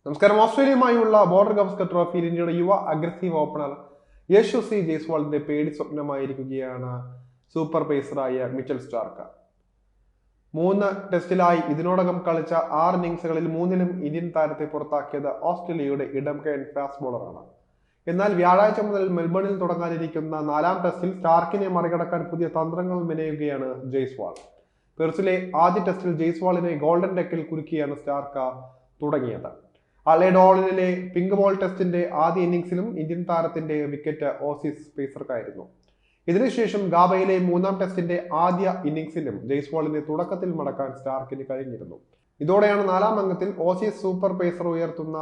നമസ്കാരം. ഓസ്ട്രേലിയയുമായുള്ള ബോർഡർ ഗവാസ്കർ ട്രോഫിയിൽ ഇന്ത്യയുടെ യുവ അഗ്രസീവ് ഓപ്പണർ യശസ്വി ജയ്സ്വാളിന്റെ പേടി സ്വപ്നമായിരിക്കുകയാണ് സൂപ്പർ പേസറായ മിച്ചൽ സ്റ്റാർക്ക്. 3 ടെസ്റ്റിലായി ഇതിനോടകം കളിച്ച 6 ഇന്നിംഗ്സുകളിൽ 3ലും ഇന്ത്യൻ താരത്തെ പുറത്താക്കിയത് ഓസ്ട്രേലിയയുടെ ഇടം കൈ ഫാസ്റ്റ് ബോളറാണ്. എന്നാൽ വ്യാഴാഴ്ച മുതൽ മെൽബണിൽ തുടങ്ങാനിരിക്കുന്ന 4ാം ടെസ്റ്റിൽ സ്റ്റാർക്കിനെ മറികടക്കാൻ പുതിയ തന്ത്രങ്ങൾ മെനയുകയാണ് ജയ്സ്വാൾ. പെർസിലെ ആദ്യ ടെസ്റ്റിൽ ജയ്സ്വാളിനെ ഗോൾഡൻ ഡെക്കിൽ കുരുക്കിയാണ് സ്റ്റാർക്ക് തുടങ്ങിയത്. അലേഡോളിലെ പിങ്ക് ബോൾ ടെസ്റ്റിന്റെ ആദ്യ ഇന്നിംഗ്സിലും ഇന്ത്യൻ താരത്തിന്റെ വിക്കറ്റ് ഓസീസ് പേസർക്കായിരുന്നു. ഇതിനുശേഷം ഗാബയിലെ 3ാം ടെസ്റ്റിന്റെ ആദ്യ ഇന്നിംഗ്സിലും ജയ്സ്വാളിനെ തുടക്കത്തിൽ മടക്കാൻ സ്റ്റാർക്കിന് കഴിഞ്ഞിരുന്നു. ഇതോടെയാണ് 4ാം അംഗത്തിൽ ഓസീസ് സൂപ്പർ പേസർ ഉയർത്തുന്ന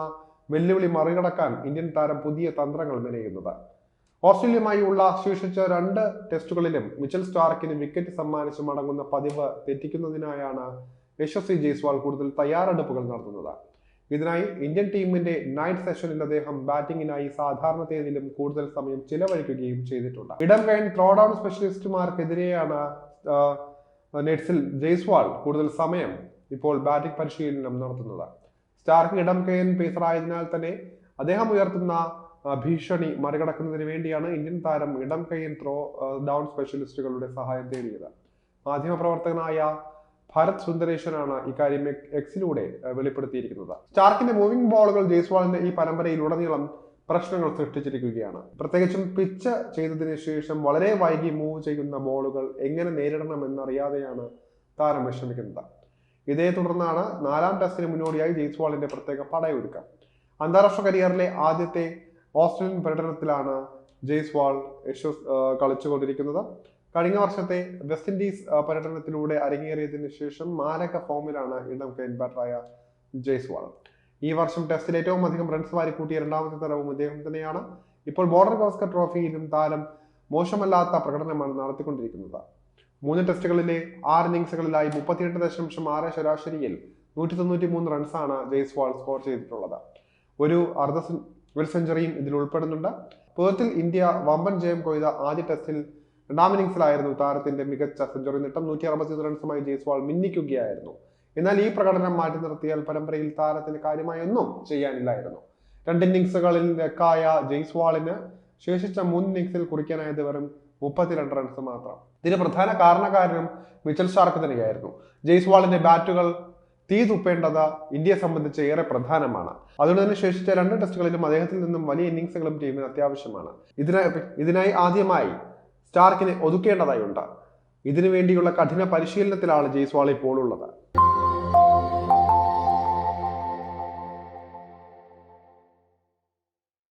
വെല്ലുവിളി മറികടക്കാൻ ഇന്ത്യൻ താരം പുതിയ തന്ത്രങ്ങൾ മെനയുന്നത്. ഓസ്ട്രേലിയയുമായുള്ള ശേഷിച്ച 2 ടെസ്റ്റുകളിലും മിച്ചൽ സ്റ്റാർക്കിന് വിക്കറ്റ് സമ്മാനിച്ച് മടങ്ങുന്ന പതിവ് തെറ്റിക്കുന്നതിനായാണ് യശസ്വി ജയ്സ്വാൾ കൂടുതൽ തയ്യാറെടുപ്പുകൾ നടത്തുന്നത്. ഇതിനായി ഇന്ത്യൻ ടീമിന്റെ നൈറ്റ് സെഷനിൽ അദ്ദേഹം ബാറ്റിംഗിനായി സാധാരണത്തേതിലും കൂടുതൽ സമയം ചിലവഴിക്കുകയും ചെയ്തിട്ടുണ്ട്. ഇടം കൈ ത്രോ ഡൗൺ സ്പെഷ്യലിസ്റ്റുമാർക്കെതിരെയാണ് നെറ്റ്സിൽ ജയ്സ്വാൾ കൂടുതൽ സമയം ഇപ്പോൾ ബാറ്റിംഗ് പരിശീലനം നടത്തുന്നത്. സ്റ്റാർക്ക് ഇടം കൈൻ പേസറായതിനാൽ തന്നെ അദ്ദേഹം ഉയർത്തുന്ന ഭീഷണി മറികടക്കുന്നതിന് വേണ്ടിയാണ് ഇന്ത്യൻ താരം ഇടം കൈൻ ത്രോ ഡൗൺ സ്പെഷ്യലിസ്റ്റുകളുടെ സഹായം തേടിയത്. മാധ്യമപ്രവർത്തകനായ ഭാരത് സുന്ദരേശ്വരാണ് ഇക്കാര്യം എക്സിലൂടെ വെളിപ്പെടുത്തിയിരിക്കുന്നത്. സ്റ്റാർക്കിന്റെ മൂവിംഗ് ബോളുകൾ ജയ്സ്വാളിന്റെ ഈ പരമ്പരയിലുടനീളം പ്രശ്നങ്ങൾ സൃഷ്ടിച്ചിരിക്കുകയാണ്. പ്രത്യേകിച്ചും പിച്ച് ചെയ്തതിനു ശേഷം വളരെ വൈകി മൂവ് ചെയ്യുന്ന ബോളുകൾ എങ്ങനെ നേരിടണമെന്നറിയാതെയാണ് താരം വിഷമിക്കുന്നത്. ഇതേ തുടർന്നാണ് 4ാം ടെസ്റ്റിന് മുന്നോടിയായി ജയ്സ്വാളിന്റെ പ്രത്യേക പടയൊരുക്കം. അന്താരാഷ്ട്ര കരിയറിലെ ആദ്യത്തെ ഓസ്ട്രേലിയൻ പര്യടനത്തിലാണ് ജയ്സ്വാൾ കളിച്ചുകൊണ്ടിരിക്കുന്നത്. കഴിഞ്ഞ വർഷത്തെ വെസ്റ്റ് ഇൻഡീസ് പര്യടനത്തിലൂടെ അരങ്ങേറിയതിനു ശേഷം മാരക ഫോമിലാണ് ഇടം കൈ ബാറ്ററായ ജയ്സ്വാൾ. ഈ വർഷം ടെസ്റ്റിൽ ഏറ്റവും അധികം റൺസ് വാരിക്കൂട്ടിയ 2ാമത്തെ താരവും ഇദ്ദേഹം തന്നെയാണ്. ഇപ്പോൾ ബോർഡർ ഗവാസ്കർ ട്രോഫിയിലും താരം മോശമല്ലാത്ത പ്രകടനമാണ് നടത്തിക്കൊണ്ടിരിക്കുന്നത്. 3 ടെസ്റ്റുകളിലെ 6 ഇന്നിംഗ്സുകളിലായി 38.6 ശരാശരിയിൽ 193 റൺസാണ് ജയ്സ്വാൾ സ്കോർ ചെയ്തിട്ടുള്ളത്. ഒരു സെഞ്ചുറിയും ഇതിൽ ഉൾപ്പെടുന്നുണ്ട്. പേർത്തിൽ ഇന്ത്യ വമ്പൻ ജയം കൊയ്ത ആദ്യ ടെസ്റ്റിൽ 2ാം ഇന്നിംഗ്സിലായിരുന്നു താരത്തിന്റെ മികച്ച സെഞ്ചുറി നേട്ടം. 161 റൺസുമായി ജയ്സ്വാൾ മിന്നിക്കുകയായിരുന്നു. എന്നാൽ ഈ പ്രകടനം മാറ്റി നിർത്തിയാൽ പരമ്പരയിൽ താരത്തിന് കാര്യമായി ഒന്നും ചെയ്യാനില്ലായിരുന്നു. 2 ഇന്നിംഗ്സുകളിലേക്കായ ജയ്സ്വാളിന് ശേഷിച്ച 3 ഇന്നിംഗ്സിൽ കുറിക്കാനായത് വെറും 32 റൺസ് മാത്രം. ഇതിന് പ്രധാന കാരണക്കാരനും മിച്ചൽ സ്റ്റാർക്ക് തന്നെയായിരുന്നു. ജയ്സ്വാളിന്റെ ബാറ്റുകൾ തീ തുപ്പേണ്ടത് ഇന്ത്യയെ സംബന്ധിച്ച് ഏറെ പ്രധാനമാണ്. അതുകൊണ്ട് തന്നെ ശേഷിച്ച 2 ടെസ്റ്റുകളിലും അദ്ദേഹത്തിൽ നിന്നും വലിയ ഇന്നിംഗ്സുകളും ടീമിന് അത്യാവശ്യമാണ്. ഇതിനായി ആദ്യമായി സ്റ്റാർക്കിനെ ഒതുക്കേണ്ടതായുണ്ട്. ഇതിനു വേണ്ടിയുള്ള കഠിന പരിശീലനത്തിലാണ് ജയ്സ്വാൾ ഇപ്പോൾ ഉള്ളത്.